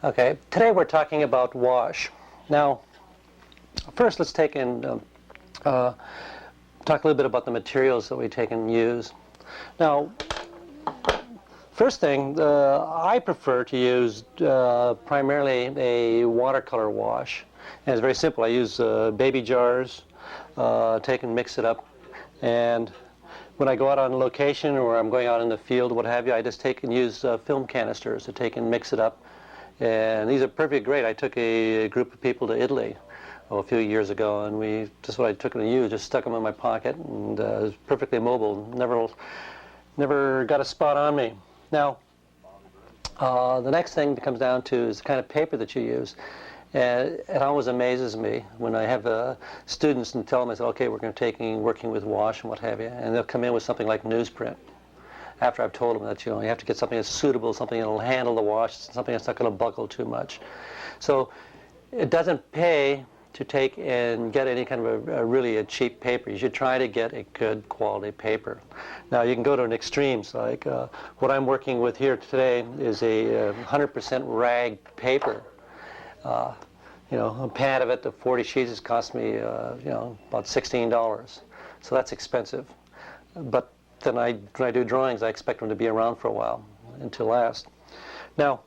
Okay, today we're talking about wash. Now, first let's take and talk a little bit about the materials that we take and use. Now, first thing, I prefer to use primarily a watercolor wash. And it's very simple. I use baby jars, take and mix it up, and when I go out on location or I'm going out in the field, what have you, I just take and use film canisters to take and mix it up. And these are perfectly great. I took a group of people to Italy a few years ago, and just what I took and used, just stuck them in my pocket, and it was perfectly mobile. Never got a spot on me. Now, the next thing that comes down to is the kind of paper that you use. And it always amazes me when I have students and tell them, I say, okay, we're going to working with wash and what have you, and they'll come in with something like newsprint. After I've told them that you have to get something that's suitable, something that'll handle the wash, something that's not going to buckle too much. So it doesn't pay to take and get any kind of a cheap paper. You should try to get a good quality paper. Now you can go to an extremes, like what I'm working with here today is a 100% rag paper. A pad of it, the 40 sheets, has cost me about $16. So that's expensive. But then when I do drawings, I expect them to be around for a while and to last. Now,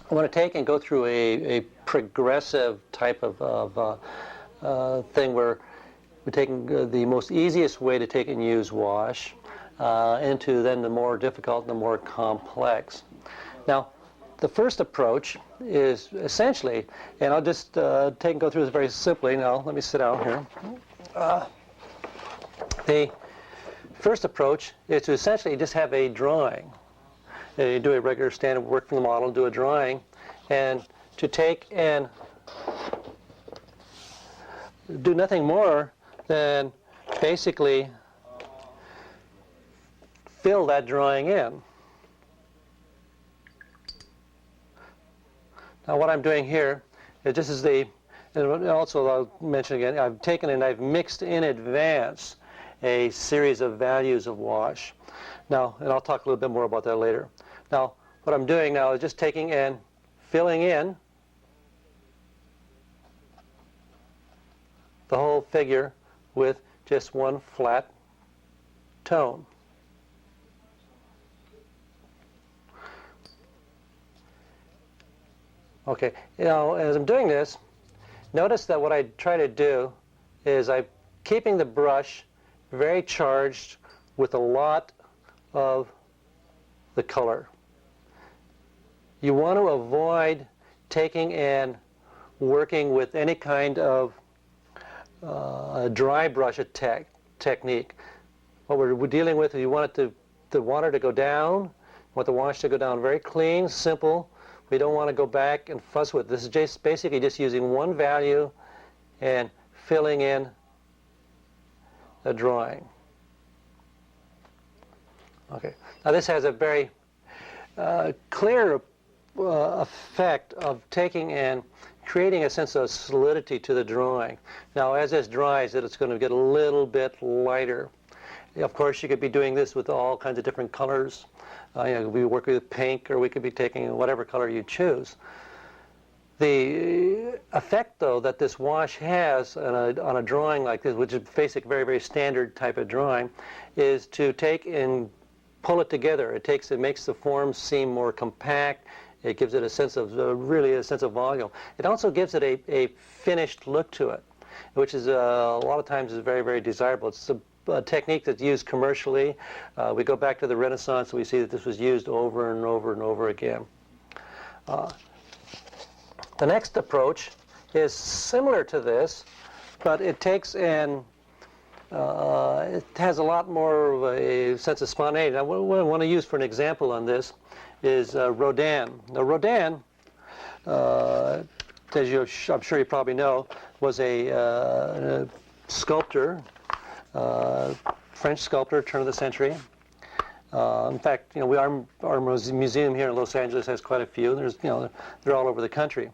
I want to take and go through a progressive type of thing where we're taking the most easiest way to take and use wash into then the more difficult and the more complex. Now, the first approach is essentially, and I'll just take and go through this very simply. Now, let me sit down here. The first approach is to essentially just have a drawing. You do a regular standard work from the model, do a drawing, and to take and do nothing more than basically fill that drawing in. Now what I'm doing here is this is and also I'll mention again, I've taken and I've mixed in advance a series of values of wash. Now, and I'll talk a little bit more about that later. Now, what I'm doing now is just taking and filling in the whole figure with just one flat tone. Okay, as I'm doing this, notice that what I try to do is I'm keeping the brush very charged with a lot of the color. You want to avoid taking and working with any kind of dry brush technique. What we're dealing with is you want the water to go down, you want the wash to go down very clean, simple. We don't want to go back and fuss with it. This is just basically just using one value and filling in a drawing. Okay, now this has a very clear effect of taking and creating a sense of solidity to the drawing. Now as this dries, it's going to get a little bit lighter. Of course, you could be doing this with all kinds of different colors. We work with pink, or we could be taking whatever color you choose. The effect, though, that this wash has on a drawing like this, which is basic, very, very standard type of drawing, is to take and pull it together. It makes the form seem more compact. It gives it a sense of, really a sense of volume. It also gives it a finished look to it, which is a lot of times is very, very desirable. It's technique that's used commercially. We go back to the Renaissance and we see that this was used over and over and over again. The next approach is similar to this, but it takes an it has a lot more of a sense of spontaneity. Now, what I want to use for an example on this is Rodin. Now, Rodin, as I'm sure you probably know, was a sculptor, French sculptor, turn of the century. In fact, our museum here in Los Angeles has quite a few. They're all over the country.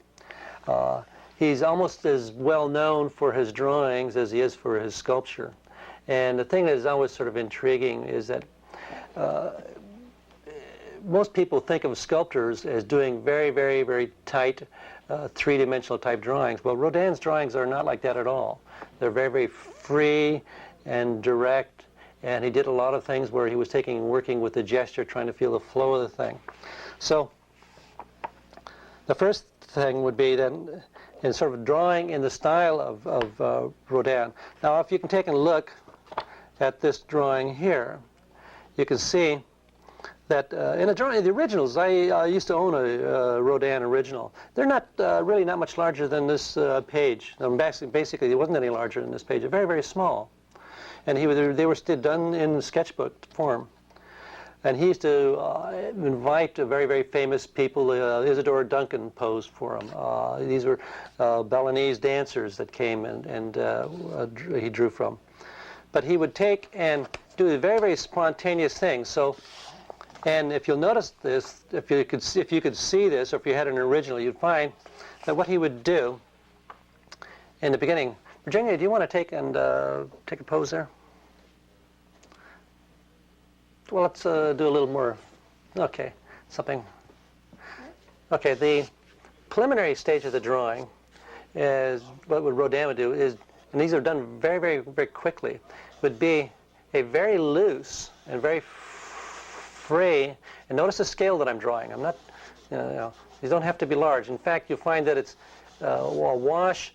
He's almost as well known for his drawings as he is for his sculpture. And the thing that is always sort of intriguing is that most people think of sculptors as doing very, very, very tight three-dimensional type drawings. Well, Rodin's drawings are not like that at all. They're very, very free and direct, and he did a lot of things where he was working with the gesture, trying to feel the flow of the thing. So the first thing would be then in sort of drawing in the style of Rodin. Now, if you can take a look at this drawing here, you can see that in a drawing, the originals, I used to own a Rodin original. They're not really not much larger than this page. Basically, it wasn't any larger than this page. They're very, very small. And they were still done in sketchbook form. And he used to invite very, very famous people. Isadora Duncan posed for him. These were Balinese dancers that came and he drew from. But he would take and do very, very spontaneous things. So, and if you'll notice this, if you could see this, or if you had an original, you'd find that what he would do in the beginning. Virginia, do you want to take a pose there? Well, let's do a little more. Okay, something. Okay, the preliminary stage of the drawing is what Rodin would do is, and these are done very, very, very quickly, would be a very loose and very free. And notice the scale that I'm drawing. I'm not, these don't have to be large. In fact, you'll find that it's a wash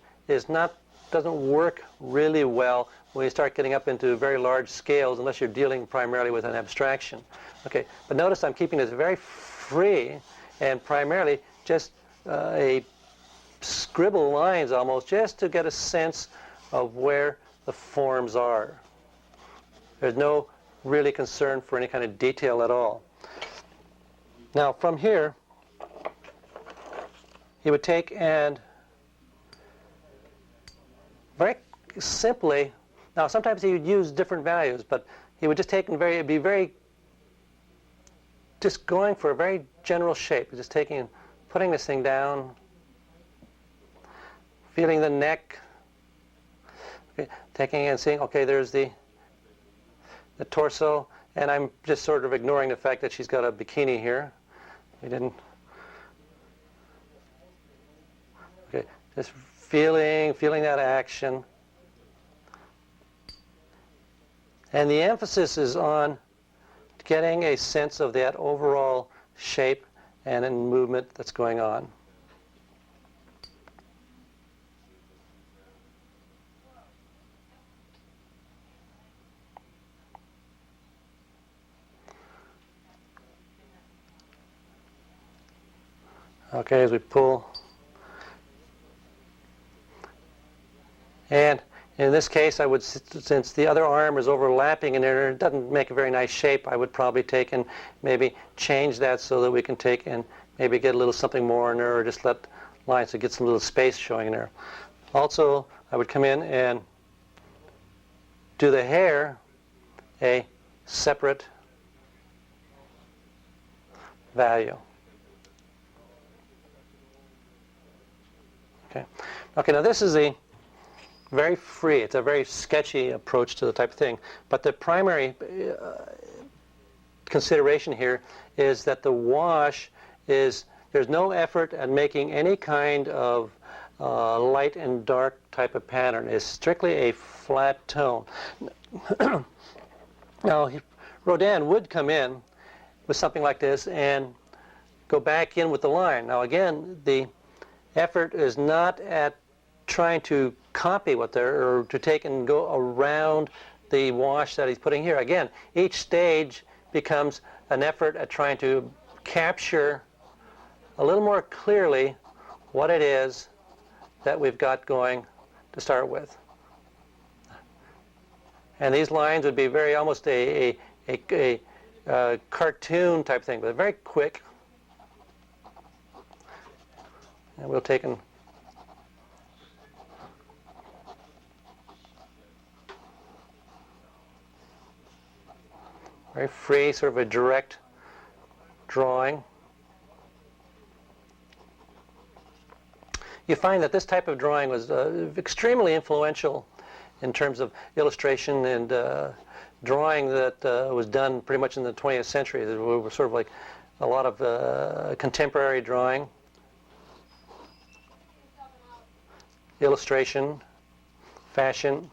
doesn't work really well when you start getting up into very large scales, unless you're dealing primarily with an abstraction. Okay, but notice I'm keeping this very free and primarily just a scribble lines almost, just to get a sense of where the forms are. There's no really concern for any kind of detail at all. Now from here, he would take and very simply, now sometimes he would use different values, but he would just take and just going for a very general shape, just taking and putting this thing down, feeling the neck, okay, taking and seeing, okay, there's the torso, and I'm just sort of ignoring the fact that she's got a bikini here. We didn't. Okay, just feeling that action. And the emphasis is on getting a sense of that overall shape and movement that's going on. Okay, as we pull. And in this case, I would, since the other arm is overlapping in there, it doesn't make a very nice shape, I would probably take and maybe change that so that we can take and maybe get a little something more in there, or just let lines to get some little space showing in there. Also, I would come in and do the hair a separate value. Okay, now this is a very free, it's a very sketchy approach to the type of thing, but the primary consideration here is that the wash is, there's no effort at making any kind of light and dark type of pattern. It's strictly a flat tone. Now, Rodin would come in with something like this and go back in with the line. Now again, the effort is not at trying to copy what they're, or to take and go around the wash that he's putting here. Again, each stage becomes an effort at trying to capture a little more clearly what it is that we've got going to start with. And these lines would be very almost a cartoon type thing, but very quick. And we'll take and very free, sort of a direct drawing. You find that this type of drawing was extremely influential in terms of illustration and drawing that was done pretty much in the 20th century. It was sort of like a lot of contemporary drawing, illustration, fashion.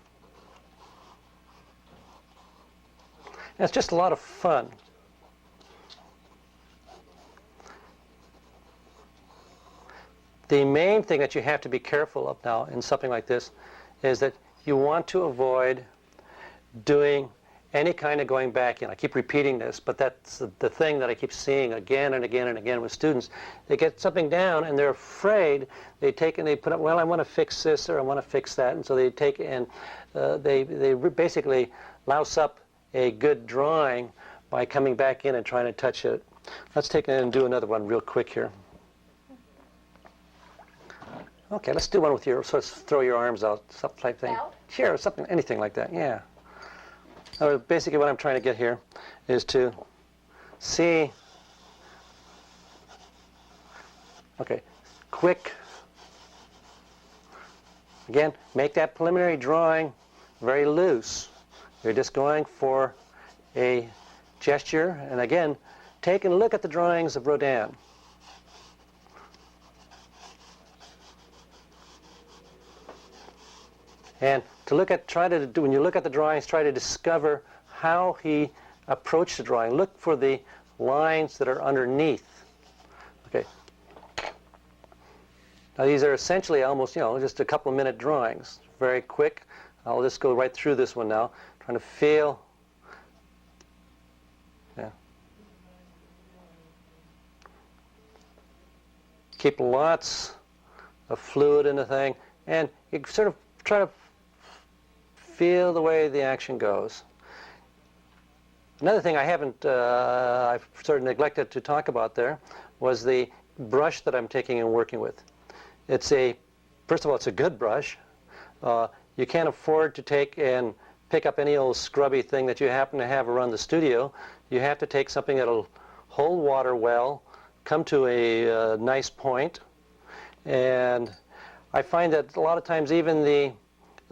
And it's just a lot of fun. The main thing that you have to be careful of now in something like this is that you want to avoid doing any kind of going back in. I keep repeating this, but that's the thing that I keep seeing again and again and again with students. They get something down and they're afraid. They take and they put up, well, I want to fix this or I want to fix that. And so they take and they basically louse up a good drawing by coming back in and trying to touch it. Let's take it and do another one real quick here. Okay, let's do one with your, sort of throw your arms out, something type thing. Out? Sure, something, anything like that, yeah. Basically what I'm trying to get here is to see, okay, quick, again, make that preliminary drawing very loose. You're just going for a gesture, and again, take a look at the drawings of Rodin. And to look at, when you look at the drawings, try to discover how he approached the drawing. Look for the lines that are underneath. Okay. Now these are essentially almost, just a couple of minute drawings. Very quick. I'll just go right through this one now, trying to feel. Yeah. Keep lots of fluid in the thing, and you sort of try to feel the way the action goes. Another thing I've sort of neglected to talk about there was the brush that I'm taking and working with. First of all, it's a good brush. You can't afford to take and pick up any old scrubby thing that you happen to have around the studio. You have to take something that'll hold water well, come to a nice point, and I find that a lot of times even the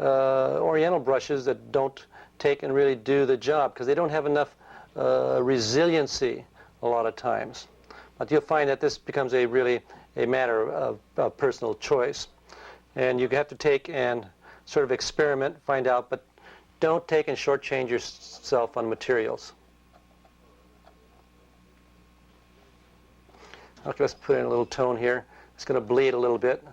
Oriental brushes that don't take and really do the job because they don't have enough resiliency a lot of times. But you'll find that this becomes really a matter of personal choice. And you have to take and sort of experiment, find out, but don't take and shortchange yourself on materials. Okay, let's put in a little tone here. It's going to bleed a little bit.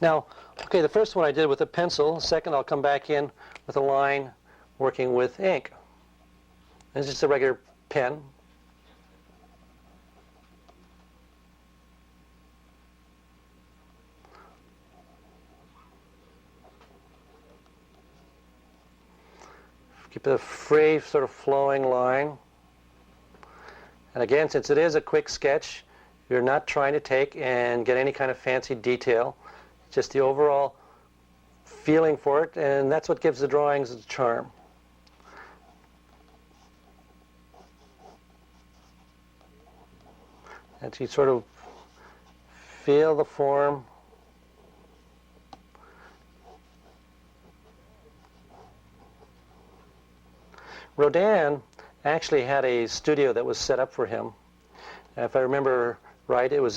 Now, okay, the first one I did with a pencil. Second, I'll come back in with a line working with ink. This is just a regular pen. Keep a free, sort of flowing line. And again, since it is a quick sketch, you're not trying to take and get any kind of fancy detail. Just the overall feeling for it, and that's what gives the drawings its charm. And you sort of feel the form. Rodin actually had a studio that was set up for him. If I remember right, it was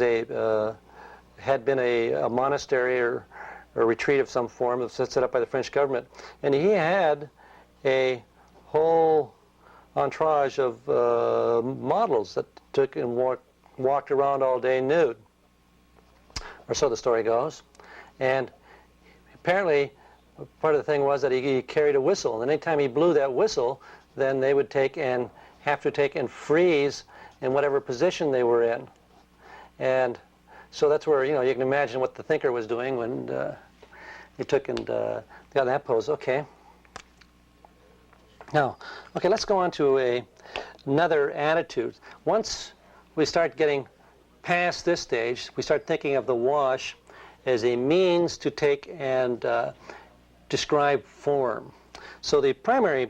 had been a monastery or a retreat of some form that was set up by the French government. And he had a whole entourage of models that took and walked around all day nude, or so the story goes. And apparently part of the thing was that he carried a whistle, and anytime he blew that whistle, then they would have to take and freeze in whatever position they were in. And so that's where, you can imagine what the thinker was doing when he took and got in that pose. Okay. Now, okay, let's go on to another attitude. Once we start getting past this stage, we start thinking of the wash as a means to take and describe form. So the primary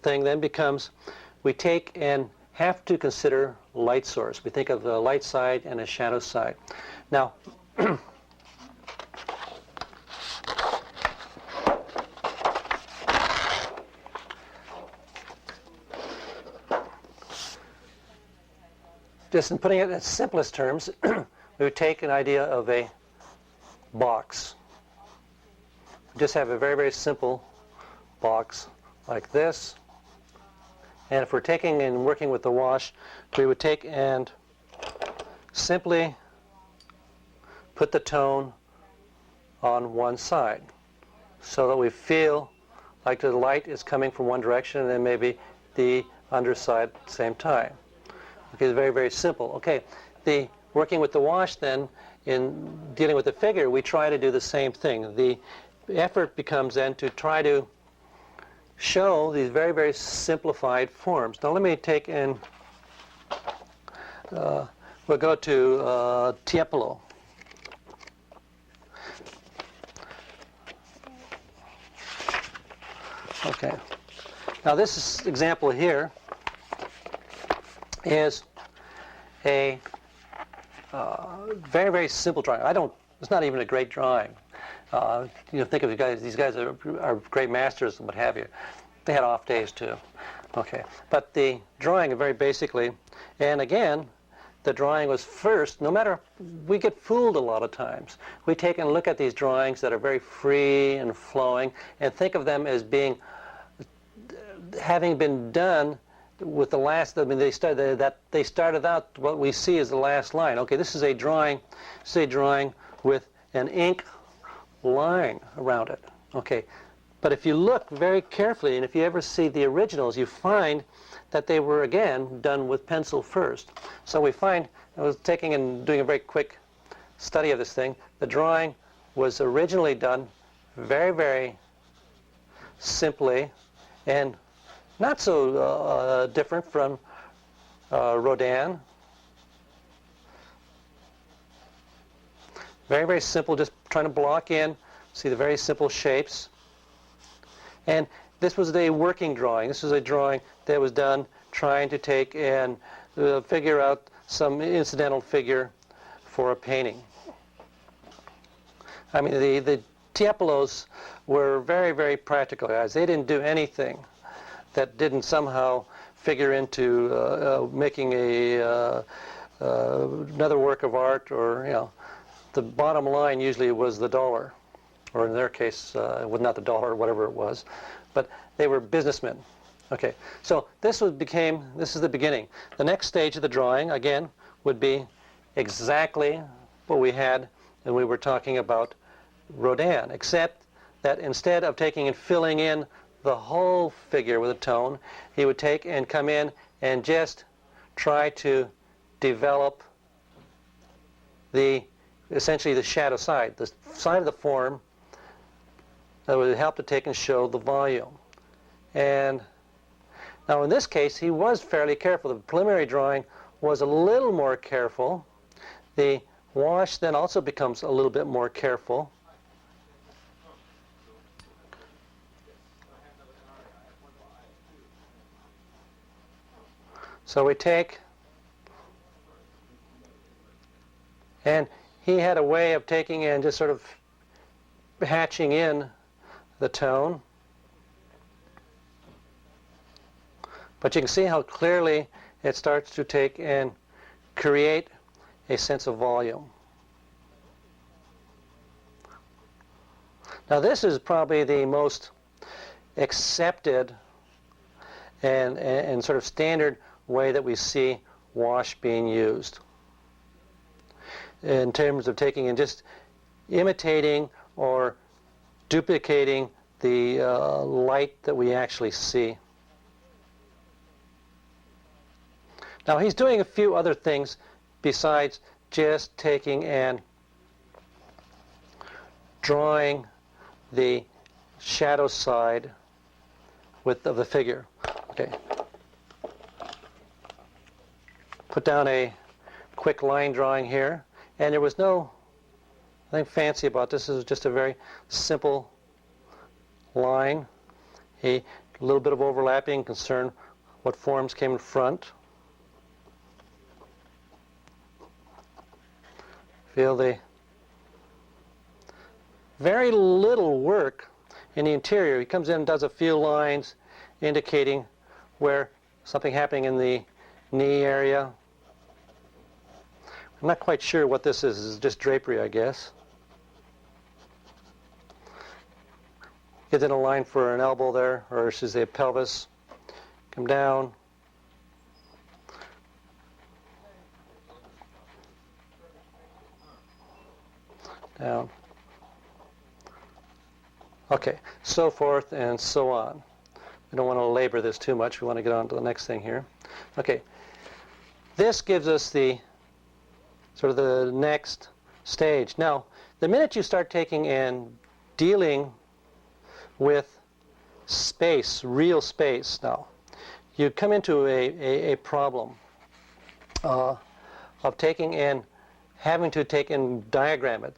thing then becomes we take and have to consider light source. We think of the light side and a shadow side. Now, just in putting it in simplest terms, we would take an idea of a box. We just have a very, very simple box like this. And if we're taking and working with the wash, we would take and simply put the tone on one side so that we feel like the light is coming from one direction and then maybe the underside at the same time. Okay, it's very, very simple. Okay, the working with the wash then, in dealing with the figure, we try to do the same thing. The effort becomes then to try to show these very, very simplified forms. Now let me take and we'll go to Tiepolo. Okay. Now this example here is a very, very simple drawing. It's not even a great drawing. Think of these guys are great masters and what have you. They had off days too. Okay, but the drawing very basically, and again, the drawing was first, we get fooled a lot of times. We take and look at these drawings that are very free and flowing and think of them as having been done with the last, they started out what we see as the last line. Okay, this is a drawing with an ink line around it. Okay, but if you look very carefully, and if you ever see the originals, you find that they were again done with pencil first. So we find, I was taking and doing a very quick study of this thing, the drawing was originally done very, very simply and not so different from Rodin. Very, very simple, just trying to block in, see the very simple shapes. And this was a working drawing. This was a drawing that was done trying to take and figure out some incidental figure for a painting. I mean, the Tiepolos were very, very practical guys. They didn't do anything that didn't somehow figure into making another work of art, or the bottom line usually was the dollar, or in their case, was not the dollar, whatever it was, but they were businessmen. Okay, so this is the beginning. The next stage of the drawing, again, would be exactly what we had when we were talking about Rodin, except that instead of taking and filling in the whole figure with a tone, he would take and come in and just try to develop essentially the shadow side, the side of the form that would help to take and show the volume. And now in this case, he was fairly careful. The preliminary drawing was a little more careful. The wash then also becomes a little bit more careful. So we take, and he had a way of taking and just sort of hatching in the tone. But you can see how clearly it starts to take and create a sense of volume. Now this is probably the most accepted and sort of standard way that we see wash being used in terms of taking and just imitating or duplicating the light that we actually see. Now he's doing a few other things besides just taking and drawing the shadow side of the figure. Okay. Put down a quick line drawing here, and there was nothing fancy about this. This is just a very simple line. A little bit of overlapping concern what forms came in front. Feel the very little work in the interior. He comes in and does a few lines indicating where something happening in the knee area. I'm not quite sure what this is. It's just drapery, I guess. Gets in a line for an elbow there, or should I say a pelvis. Come down. Down. Okay, so forth and so on. We don't want to labor this too much. We want to get on to the next thing here. Okay, this gives us the sort of the next stage. Now, the minute you start taking and dealing with space, real space now, you come into a problem of taking and having to take and diagram it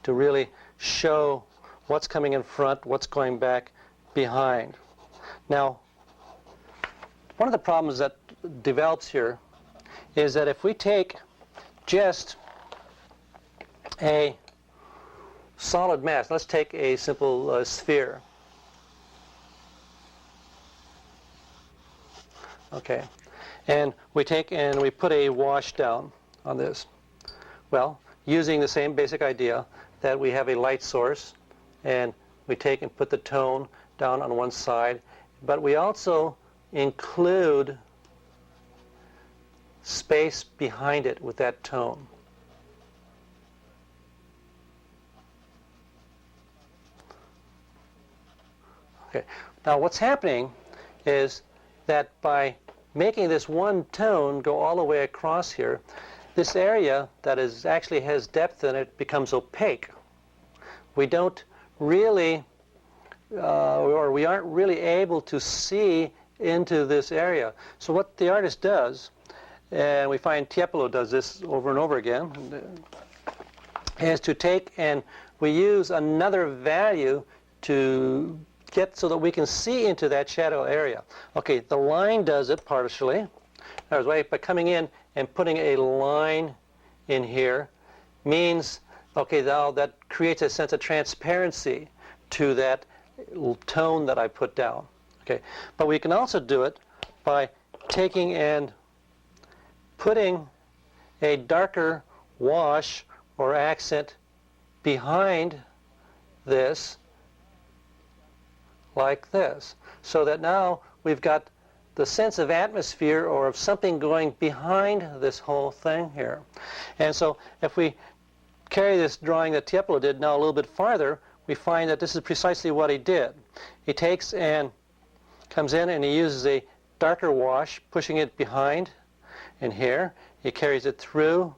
to really show what's coming in front, what's going back behind. Now, one of the problems that develops here is that if we take just a solid mass, let's take a simple sphere. Okay, and we take and we put a wash down on this. Well, using the same basic idea that we have a light source, and we take and put the tone down on one side, but we also include space behind it with that tone. Okay. Now what's happening is that by making this one tone go all the way across here, this area that is actually has depth in it becomes opaque. We don't really, or we aren't really able to see into this area. So what the artist does, and we find Tiepolo does this over and over again, is to take and we use another value to get so that we can see into that shadow area. Okay, the line does it partially. There's way by coming in and putting a line in here means, okay, now that creates a sense of transparency to that tone that I put down. Okay, but we can also do it by taking and putting a darker wash or accent behind this, like this, so that now we've got the sense of atmosphere or of something going behind this whole thing here. And so if we carry this drawing that Tiepolo did now a little bit farther, we find that this is precisely what he did. He takes and comes in and he uses a darker wash, pushing it behind in here. He carries it through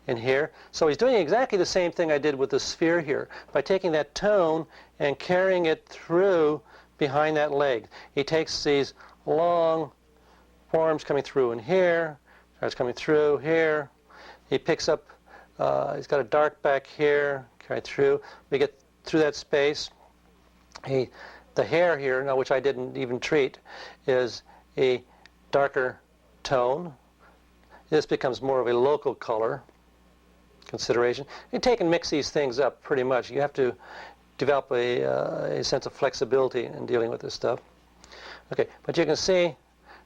in here. So he's doing exactly the same thing I did with the sphere here, by taking that tone and carrying it through behind that leg. He takes these long forms coming through in here, starts coming through here. He picks up, he's got a dark back here, carry through. We get through that space. The hair here, now which I didn't even treat, is a darker tone. This becomes more of a local color consideration. You take and mix these things up pretty much. You have to develop a sense of flexibility in dealing with this stuff. Okay, but you can see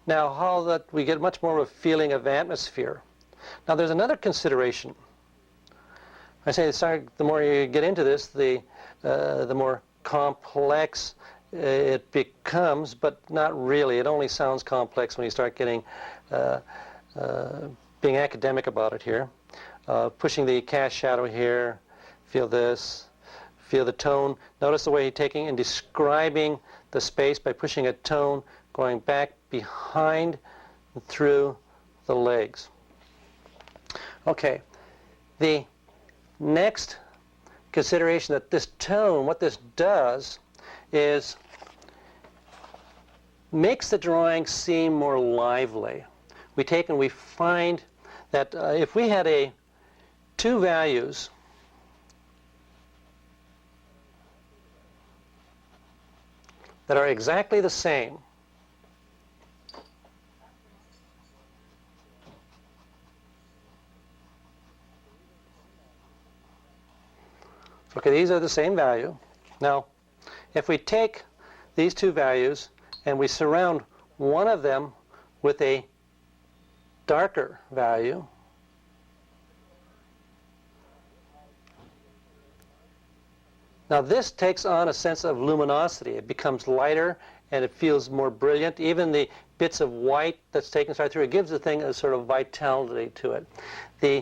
now how that we get much more of a feeling of atmosphere. Now there's another consideration. I say the more you get into this, the more complex it becomes, but not really. It only sounds complex when you start getting being academic about it here. Pushing the cast shadow here, feel this, Feel the tone. Notice the way he's taking and describing the space by pushing a tone going back behind and through the legs. Okay, the next consideration that this tone, what this does is makes the drawing seem more lively. We take and we find that if we had two values that are exactly the same, okay, these are the same value. Now, if we take these two values and we surround one of them with a darker value, now this takes on a sense of luminosity. It becomes lighter and it feels more brilliant. Even the bits of white that's taken right through, it gives the thing a sort of vitality to it. The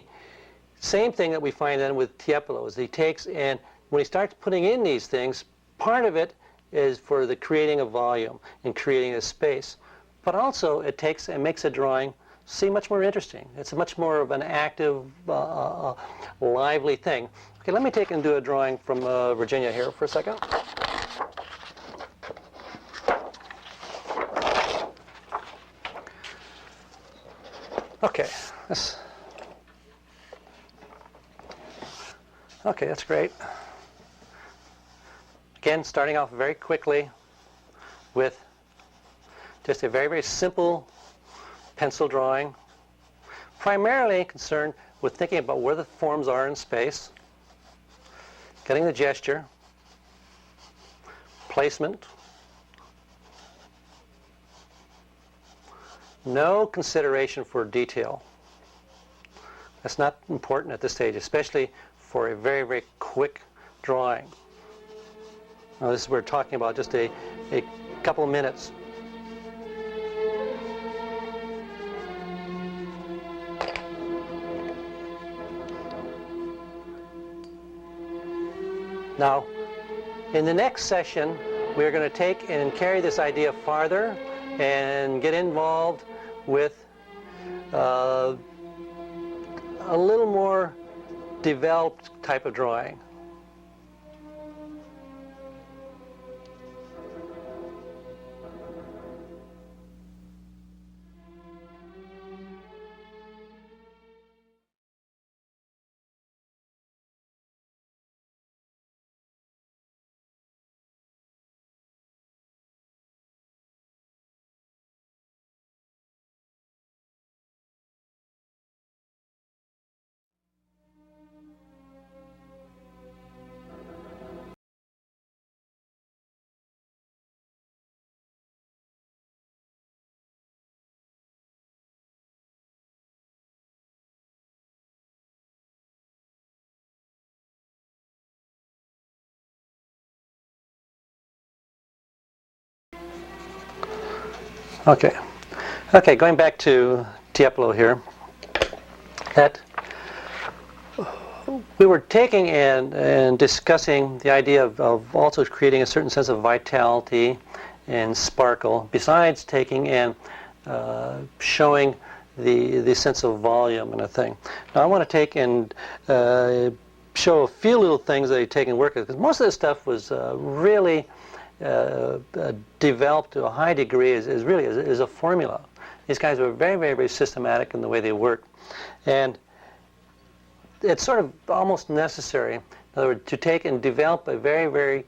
same thing that we find then with Tiepolo is he takes and when he starts putting in these things, part of it is for the creating of volume and creating a space. But also it takes and makes a drawing seem much more interesting. It's much more of an active, lively thing. Okay, let me take and do a drawing from Virginia here for a second. Okay, okay, that's great. Again, starting off very quickly with just a very, very simple pencil drawing, primarily concerned with thinking about where the forms are in space, getting the gesture, placement, no consideration for detail. That's not important at this stage, especially for a very, very quick drawing. Now this is we're talking about just a couple of minutes. Now, in the next session, we're going to take and carry this idea farther and get involved with a little more developed type of drawing. Okay. Okay, going back to Tiepolo here, that we were taking and discussing the idea of also creating a certain sense of vitality and sparkle, besides taking and showing the sense of volume and a thing. Now I want to take and show a few little things that I take and work with, because most of this stuff was really developed to a high degree is a formula. These guys were very, very, very systematic in the way they worked. And it's sort of almost necessary, in other words, to take and develop a very, very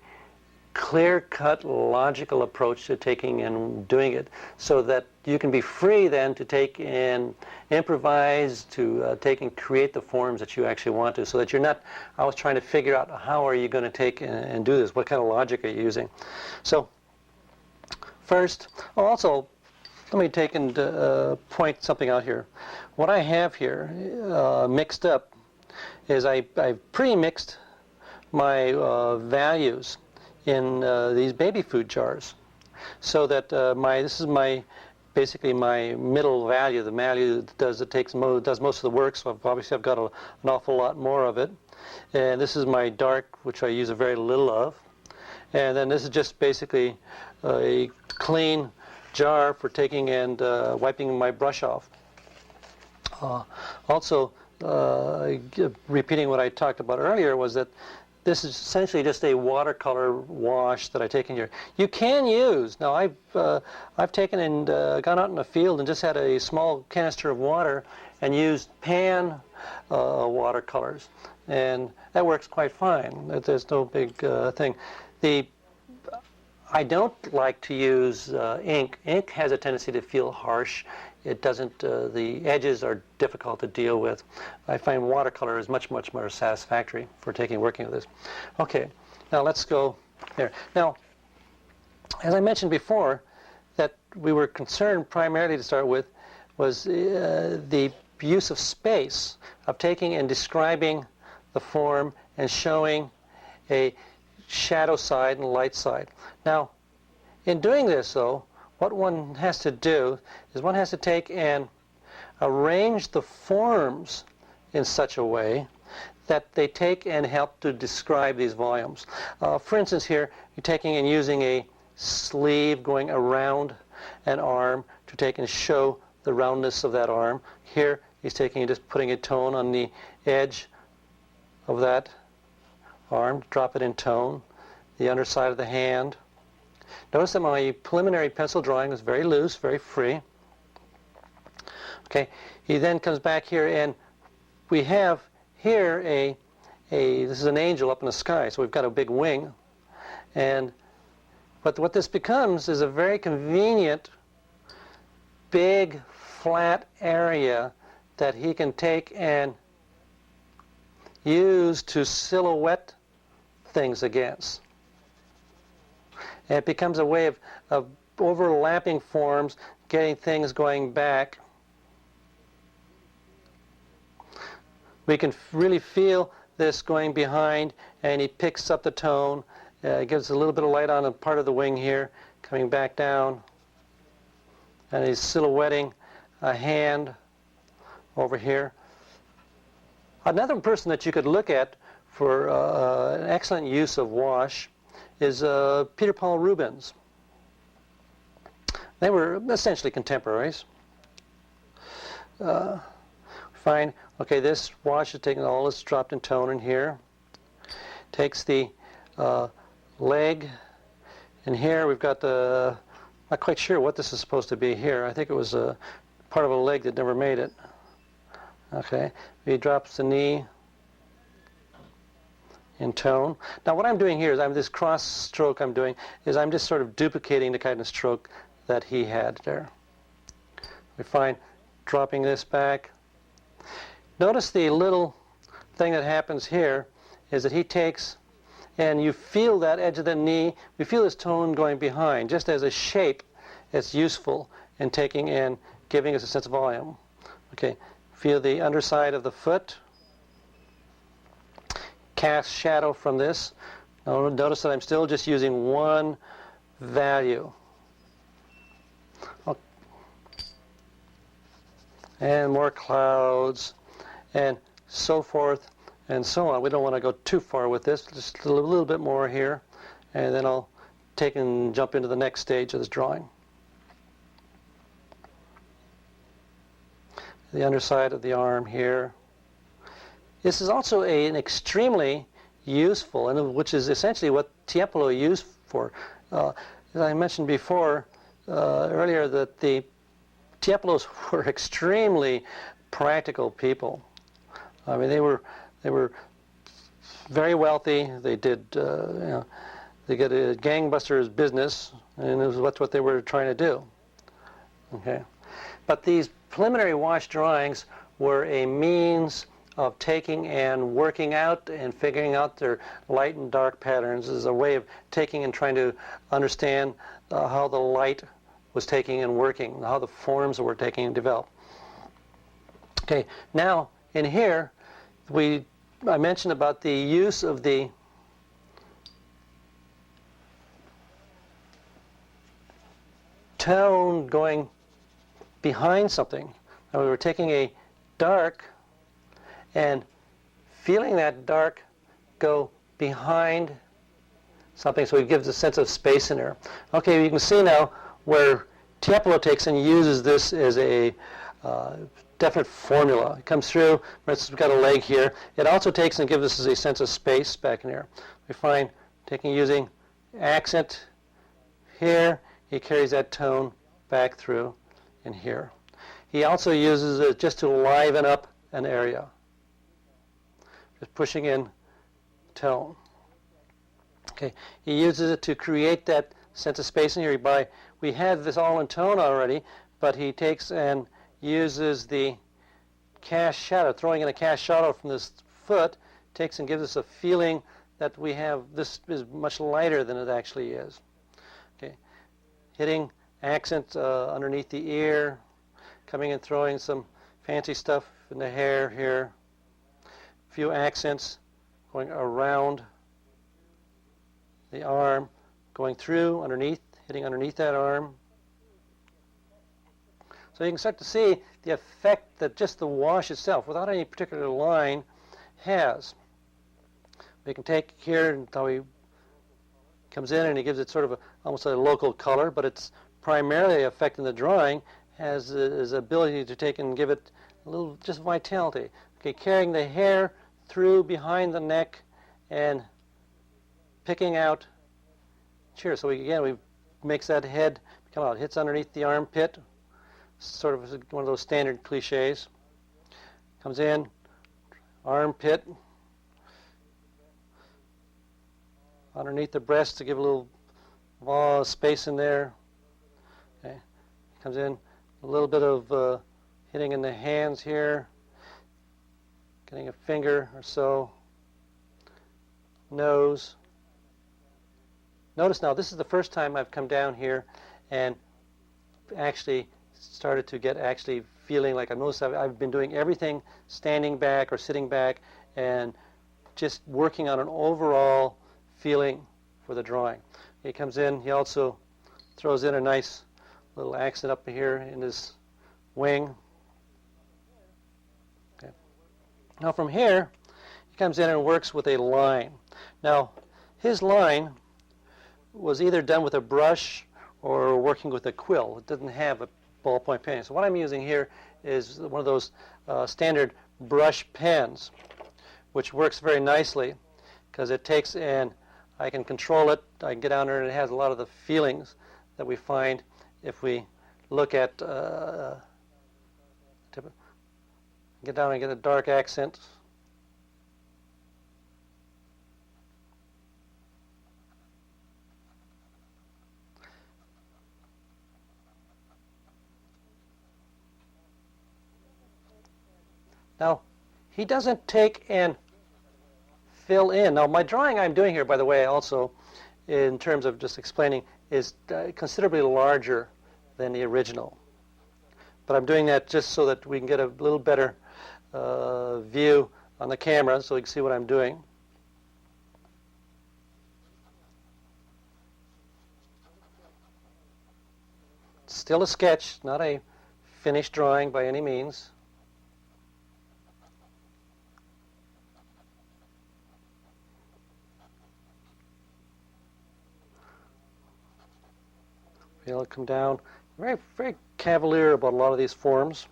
clear-cut, logical approach to taking and doing it, so that you can be free then to take and improvise, to take and create the forms that you actually want to, so that you're not always trying to figure out how are you going to take and do this, what kind of logic are you using. So first, also, let me take and point something out here. What I have here mixed up is I've pre-mixed my values in these baby food jars, so that this is my basically my middle value, the value that does most of the work. So obviously I've got an awful lot more of it. And this is my dark, which I use a very little of. And then this is just basically a clean jar for taking and wiping my brush off. Also, repeating what I talked about earlier, was that this is essentially just a watercolor wash that I take in here. You can use, now I've taken and gone out in the field and just had a small canister of water and used pan watercolors, and that works quite fine. There's no big thing. I don't like to use ink. Ink has a tendency to feel harsh. It doesn't, the edges are difficult to deal with. I find watercolor is much, much more satisfactory for working with this. Okay, now let's go there. Now, as I mentioned before, that we were concerned primarily to start with was the use of space, of taking and describing the form and showing a shadow side and light side. Now, in doing this, though, what one has to do is one has to take and arrange the forms in such a way that they take and help to describe these volumes. For instance, here, you're taking and using a sleeve going around an arm to take and show the roundness of that arm. Here, he's taking and just putting a tone on the edge of that arm, drop it in tone. The underside of the hand. Notice that my preliminary pencil drawing was very loose, very free. Okay, he then comes back here, and we have here this is an angel up in the sky, so we've got a big wing. But what this becomes is a very convenient, big, flat area that he can take and use to silhouette things against. And it becomes a way of overlapping forms, getting things going back. We can really feel this going behind, and he picks up the tone, gives a little bit of light on a part of the wing here, coming back down, and he's silhouetting a hand over here. Another person that you could look at for an excellent use of wash is Peter Paul Rubens. They were essentially contemporaries. Fine. Okay, this wash is taking all this dropped in tone in here. Takes the leg, and here we've got the, not quite sure what this is supposed to be here. I think it was a part of a leg that never made it. Okay, he drops the knee in tone. Now what I'm doing here is this cross stroke I'm doing is I'm just sort of duplicating the kind of stroke that he had there. We find dropping this back. Notice the little thing that happens here is that he takes, and you feel that edge of the knee, we feel this tone going behind, just as a shape. It's useful in taking and giving us a sense of volume. Okay, feel the underside of the foot. Cast shadow from this. Now notice that I'm still just using one value. Okay. And more clouds, and so forth, and so on. We don't want to go too far with this, just a little bit more here, and then I'll take and jump into the next stage of this drawing. The underside of the arm here. This is also an extremely useful, and which is essentially what Tiepolo used for. As I mentioned before, earlier, that the Tiepolos were extremely practical people. I mean, they were very wealthy. They did, they got a gangbusters business, and it was what they were trying to do. Okay, but these preliminary wash drawings were a means of taking and working out and figuring out their light and dark patterns, as a way of taking and trying to understand how the light was taking and working, how the forms were taking and develop. Okay, now in here, I mentioned about the use of the tone going behind something. Now we were taking a dark and feeling that dark go behind something, so it gives a sense of space in there. Okay, you can see now where Tiepolo takes and uses this as a definite formula. It comes through, we've got a leg here. It also takes and gives us a sense of space back in there. We find using accent here, he carries that tone back through in here. He also uses it just to liven up an area. Just pushing in tone. Okay, he uses it to create that sense of space in here. We had this all in tone already, but he takes and uses the cast shadow, throwing in a cast shadow from this foot, takes and gives us a feeling that we have, this is much lighter than it actually is. Okay, hitting accent underneath the ear, coming and throwing some fancy stuff in the hair here, a few accents going around the arm, going through, underneath, hitting underneath that arm. So you can start to see the effect that just the wash itself, without any particular line, has. We can take here how he comes in and he gives it sort of almost a local color, but it's primarily affecting the drawing, has his ability to take and give it a little just vitality. Okay, carrying the hair through behind the neck and picking out cheers. So we makes that head come out, hits underneath the armpit, sort of one of those standard cliches. Comes in, armpit, underneath the breast to give a little space in there. Okay. Comes in, a little bit of hitting in the hands here, getting a finger or so, nose. Notice now, this is the first time I've come down here and actually started to get actually feeling like I've been doing everything standing back or sitting back and just working on an overall feeling for the drawing. He comes in, he also throws in a nice little accent up here in his wing. Okay. Now from here, he comes in and works with a line. Now, his line was either done with a brush or working with a quill. It doesn't have a ballpoint pen. So what I'm using here is one of those standard brush pens, which works very nicely because it takes and I can control it. I can get down there and it has a lot of the feelings that we find if we look at get down and get a dark accent. Now, he doesn't take and fill in. Now, my drawing I'm doing here, by the way, also, in terms of just explaining, is considerably larger than the original. But I'm doing that just so that we can get a little better view on the camera so you can see what I'm doing. Still a sketch, not a finished drawing by any means. It'll come down. Very, very cavalier about a lot of these forms.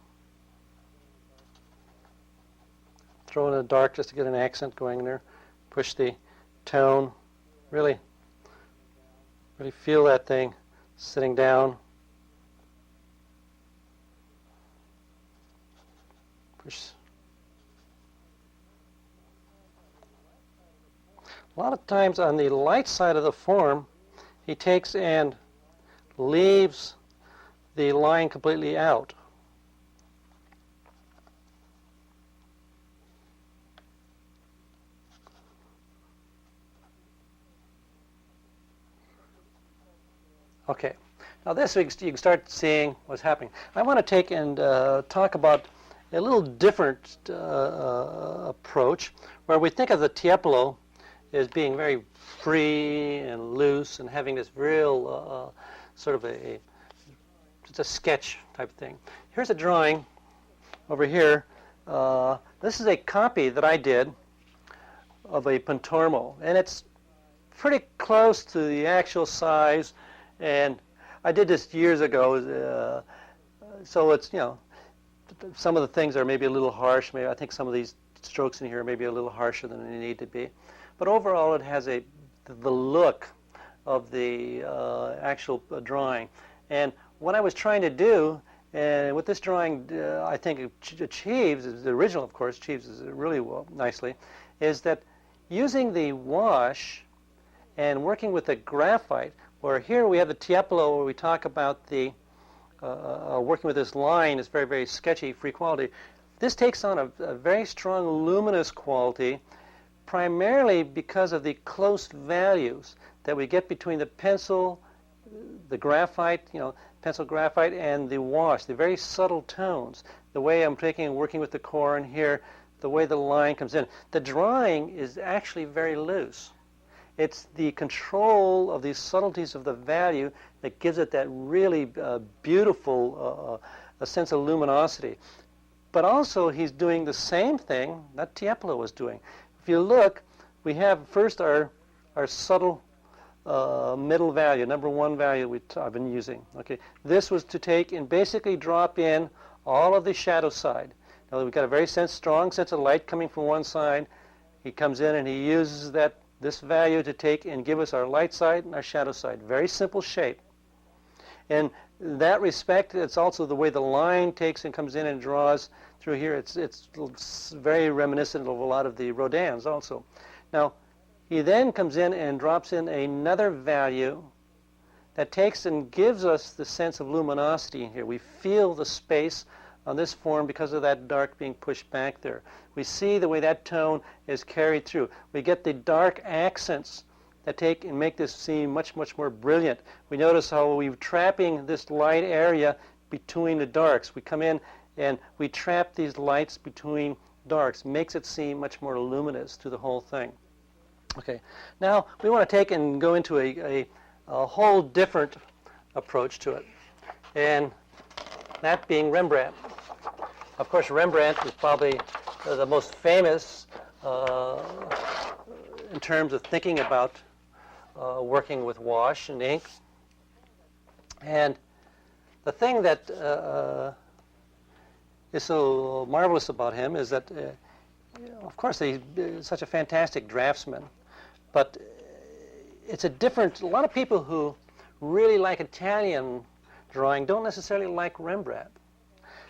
Throw in a dark just to get an accent going in there. Push the tone. Really feel that thing sitting down. Push. A lot of times on the light side of the form, he takes and leaves the line completely out. Okay, now this you can start seeing what's happening. I want to take and talk about a little different approach where we think of the Tiepolo as being very free and loose and having this real sort of a it's a sketch type thing. Here's a drawing over here. This is a copy that I did of a Pontormo, and it's pretty close to the actual size. And I did this years ago, so it's, you know, some of the things are maybe a little harsh. Maybe I think some of these strokes in here are maybe a little harsher than they need to be. But overall, it has the look of the actual drawing. And what I was trying to do, and what this drawing I think achieves, the original of course achieves really well, nicely, is that using the wash and working with the graphite, where here we have the Tiepolo where we talk about the working with this line is very, very sketchy, free quality. This takes on a very strong luminous quality, primarily because of the close values that we get between the pencil, the graphite, you know, pencil graphite, and the wash, the very subtle tones. The way I'm taking and working with the core in here, the way the line comes in. The drawing is actually very loose. It's the control of these subtleties of the value that gives it that really beautiful a sense of luminosity. But also he's doing the same thing that Tiepolo was doing. If you look, we have first our subtle middle value, number one value I've been using. Okay, this was to take and basically drop in all of the shadow side. Now we've got a very strong sense of light coming from one side. He comes in and he uses this value to take and give us our light side and our shadow side. Very simple shape. In that respect, it's also the way the line takes and comes in and draws through here. It's very reminiscent of a lot of the Rodins also. Now, he then comes in and drops in another value that takes and gives us the sense of luminosity in here. We feel the space on this form because of that dark being pushed back there. We see the way that tone is carried through. We get the dark accents that take and make this seem much, much more brilliant. We notice how we're trapping this light area between the darks. We come in and we trap these lights between darks. Makes it seem much more luminous to the whole thing. Okay, now we want to take and go into a whole different approach to it, and that being Rembrandt. Of course, Rembrandt is probably the most famous in terms of thinking about working with wash and ink. And the thing that is so marvelous about him is that, of course, he's such a fantastic draftsman, but it's a lot of people who really like Italian drawing don't necessarily like Rembrandt.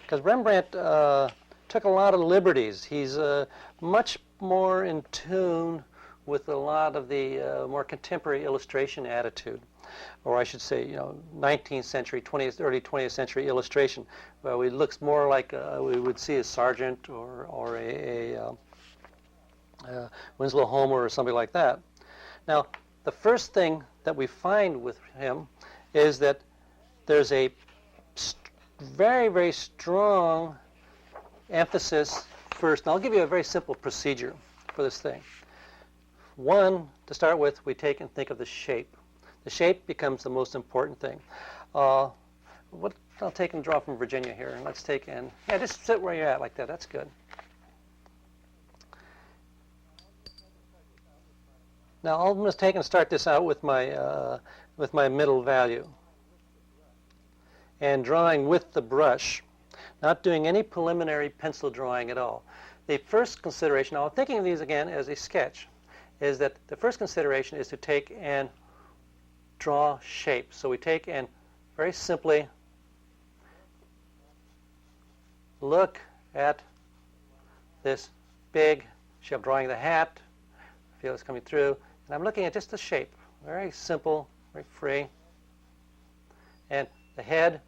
Because Rembrandt took a lot of liberties. He's much more in tune with a lot of the more contemporary illustration attitude, or I should say, 19th century, early 20th century illustration, where it looks more like we would see a Sargent or a Winslow Homer or something like that. Now, the first thing that we find with him is that there's a very, very strong emphasis first. And I'll give you a very simple procedure for this thing. One, to start with, we take and think of the shape. The shape becomes the most important thing. I'll take and draw from Virginia here. And let's take and, just sit where you're at like that. That's good. Now I'm going to take and start this out with my middle value. And drawing with the brush, not doing any preliminary pencil drawing at all. The first consideration, now I'm thinking of these again as a sketch, is that the first consideration is to take and draw shape. So we take and very simply look at this big shape, drawing the hat, feel it's coming through, and I'm looking at just the shape, very simple, very free, and the head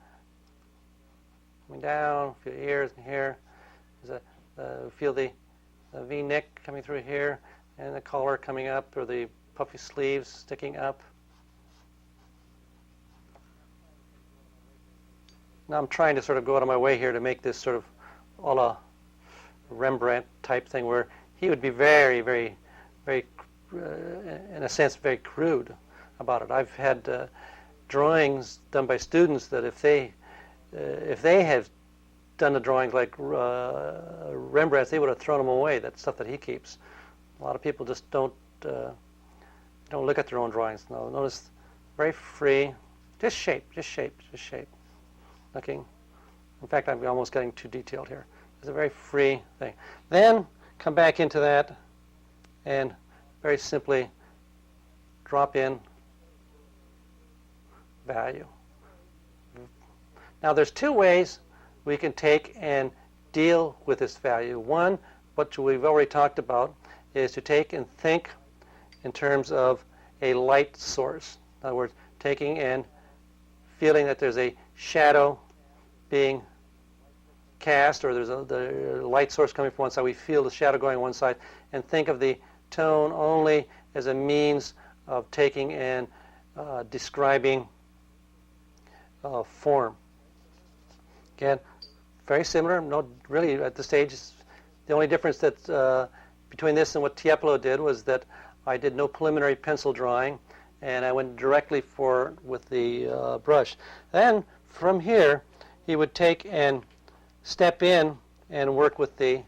coming down, feel the ears in here, feel the V-neck coming through here, and the collar coming up, or the puffy sleeves sticking up. Now I'm trying to sort of go out of my way here to make this sort of a la Rembrandt type thing, where he would be very, very, very, in a sense, very crude about it. I've had drawings done by students that if they if they had done the drawings like Rembrandt's, they would have thrown them away. That's stuff that he keeps. A lot of people just don't look at their own drawings. No, notice, very free, just shape. Looking. In fact, I'm almost getting too detailed here. It's a very free thing. Then come back into that and very simply drop in value. Now there's two ways we can take and deal with this value. One, what we've already talked about, is to take and think in terms of a light source. In other words, taking and feeling that there's a shadow being cast, or there's the light source coming from one side. We feel the shadow going on one side, and think of the tone only as a means of taking and describing form. Again, very similar. No, really, at this stage, the only difference that between this and what Tiepolo did was that I did no preliminary pencil drawing, and I went directly with the brush. Then from here, he would take and step in and work with a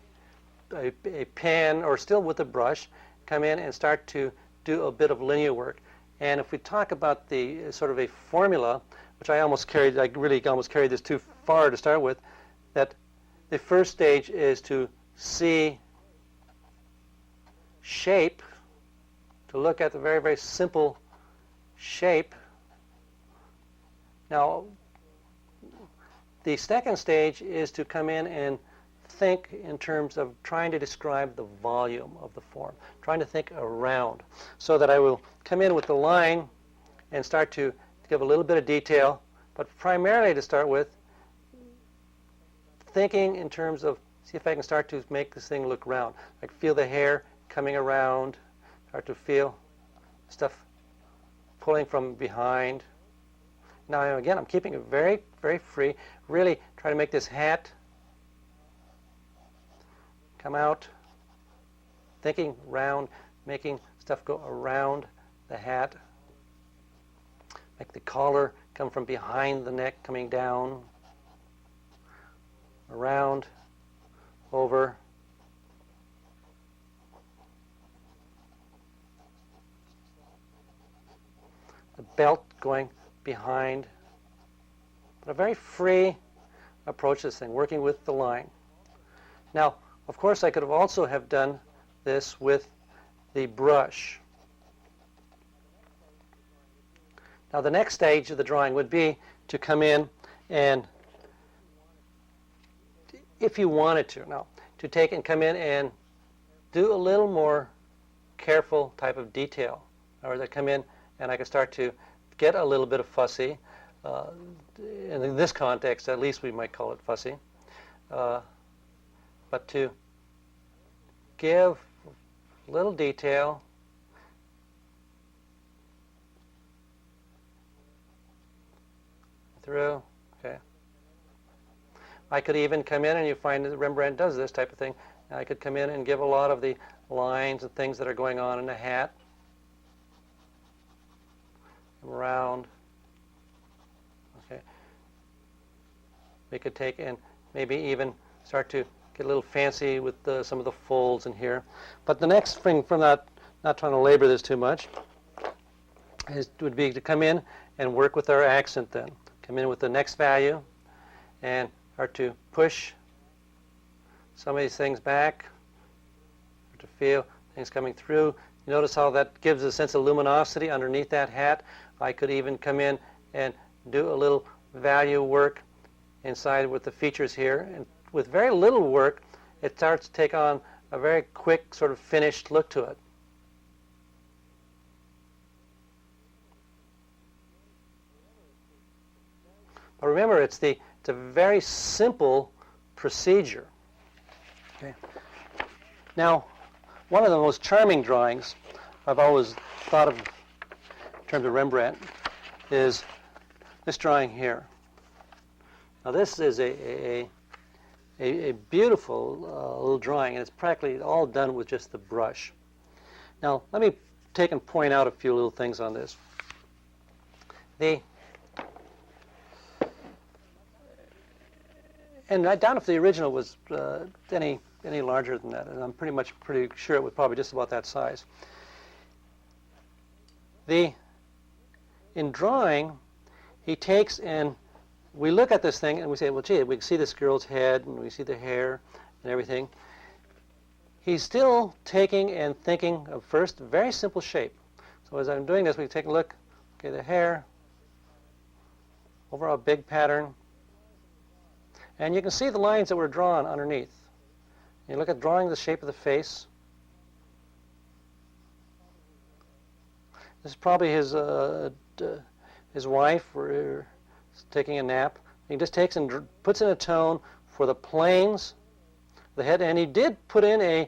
pen, or still with a brush, come in and start to do a bit of linear work. And if we talk about the sort of a formula, which I really almost carried this too far to start with, that the first stage is to see shape, to look at the very, very simple shape. Now, the second stage is to come in and think in terms of trying to describe the volume of the form, trying to think around, so that I will come in with the line and start to give a little bit of detail, but primarily to start with thinking in terms of, see if I can start to make this thing look round. I can feel the hair coming around, start to feel stuff pulling from behind. Now again, I'm keeping it very, very free, really trying to make this hat come out, thinking round, making stuff go around the hat, make the collar come from behind the neck, coming down, around, over, the belt going behind, but a very free approach to this thing, working with the line. Now, of course, I could have also have done this with the brush. Now, the next stage of the drawing would be to come in and, if you wanted to, now, to take and come in and do a little more careful type of detail, or that come in and I can start to get a little bit of fussy. In this context, at least we might call it fussy. But to give little detail, through, okay. I could even come in, and you find that Rembrandt does this type of thing. I could come in and give a lot of the lines and things that are going on in the hat. Around. Okay. We could take and maybe even start to get a little fancy with some of the folds in here. But the next thing, from that, not trying to labor this too much, would be to come in and work with our accent then. Come in with the next value and start to push some of these things back, to feel things coming through. You notice how that gives a sense of luminosity underneath that hat. I could even come in and do a little value work inside with the features here. And with very little work, it starts to take on a very quick sort of finished look to it. But remember, it's a very simple procedure. Okay. Now, one of the most charming drawings I've always thought of in terms of Rembrandt is this drawing here. Now, this is a beautiful little drawing, and it's practically all done with just the brush. Now, let me take and point out a few little things on this. And I doubt if the original was any larger than that, and I'm pretty sure it was probably just about that size. In drawing, he takes and we look at this thing and we say, well, gee, we can see this girl's head and we see the hair and everything. He's still taking and thinking of first a very simple shape. So as I'm doing this, we take a look. Okay, the hair, overall big pattern. And you can see the lines that were drawn underneath. You look at drawing the shape of the face. This is probably his wife or taking a nap. He just takes and puts in a tone for the planes, the head, and he did put in a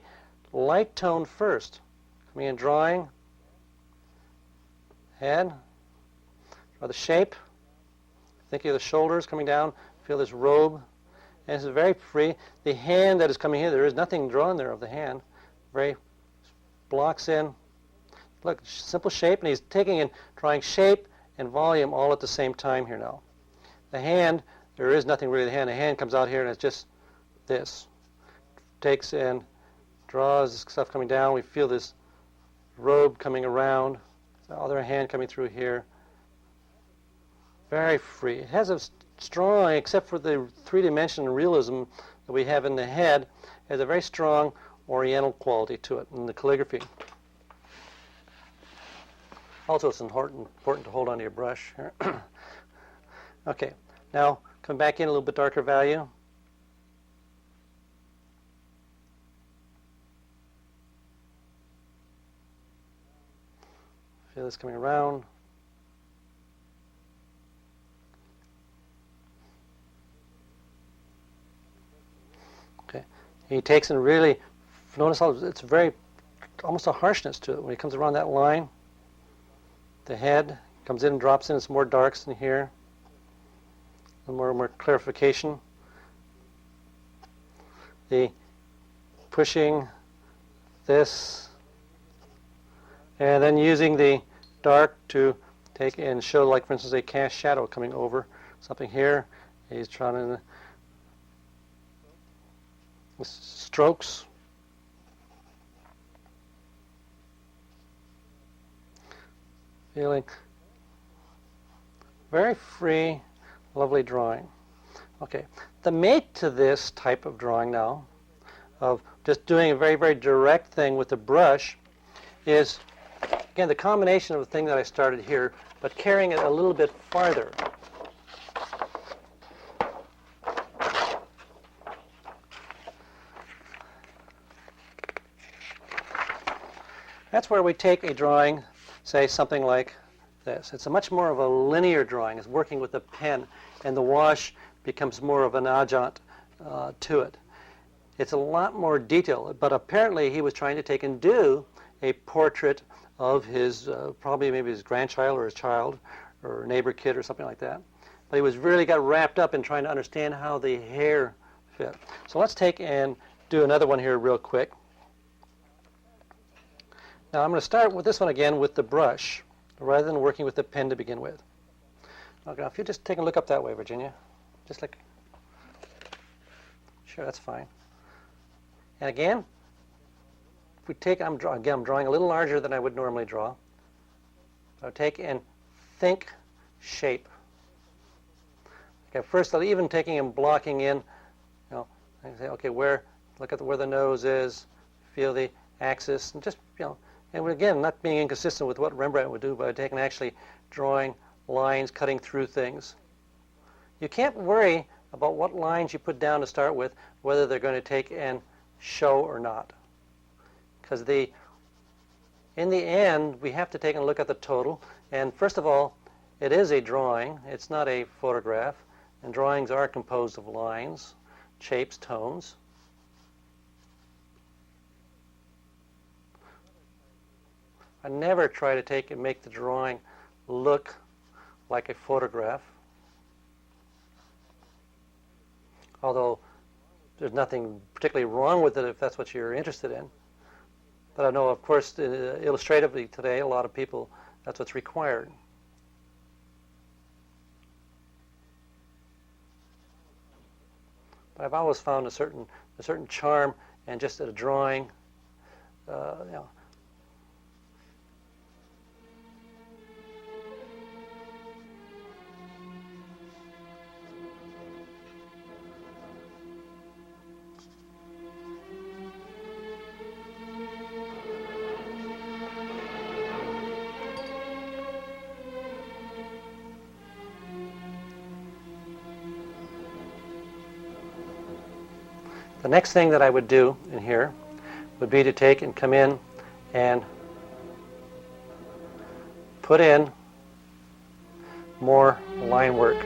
light tone first. Coming in drawing, head, draw the shape. Think of the shoulders coming down, feel this robe. And this is very free. The hand that is coming here, there is nothing drawn there of the hand. Very blocks in. Look, simple shape, and he's taking and drawing shape and volume all at the same time here now. The hand, there is nothing really the hand. The hand comes out here and it's just this. Takes and draws stuff coming down. We feel this robe coming around. The other hand coming through here. Very free. It has a strong, except for the three-dimensional realism that we have in the head, has a very strong oriental quality to it in the calligraphy. Also, it's important to hold onto your brush here. Okay, now come back in a little bit darker value. Feel this coming around. Okay, he takes and really, notice how it's very, almost a harshness to it when he comes around that line. The head comes in and drops in. It's more darks in here. A little more clarification. The pushing this, and then using the dark to take and show, like for instance, a cast shadow coming over something here. He's trying to strokes. Feeling very free, lovely drawing. Okay, the mate to this type of drawing now, of just doing a very, very direct thing with the brush, is, again, the combination of the thing that I started here, but carrying it a little bit farther. That's where we take a drawing, say something like this. It's a much more of a linear drawing. It's working with a pen, and the wash becomes more of an adjunct to it. It's a lot more detailed, but apparently he was trying to take and do a portrait of his, probably maybe his grandchild or his child or neighbor kid or something like that. But he was really got wrapped up in trying to understand how the hair fit. So let's take and do another one here real quick. Now I'm going to start with this one again with the brush, rather than working with the pen to begin with. Okay, if you just take a look up that way, Virginia, just like, sure, that's fine. And again, if we take, I'm drawing a little larger than I would normally draw. So take and think shape. Okay, first I'll even taking and blocking in, I say, okay, look at where the nose is, feel the axis, and just, and again, not being inconsistent with what Rembrandt would do by taking actually drawing lines, cutting through things. You can't worry about what lines you put down to start with, whether they're going to take and show or not. Because in the end, we have to take a look at the total. And first of all, it is a drawing. It's not a photograph. And drawings are composed of lines, shapes, tones. I never try to take and make the drawing look like a photograph. Although there's nothing particularly wrong with it if that's what you're interested in. But I know, of course, illustratively today, a lot of people, that's what's required. But I've always found a certain charm and just a drawing, you know. The next thing that I would do in here would be to take and come in and put in more line work.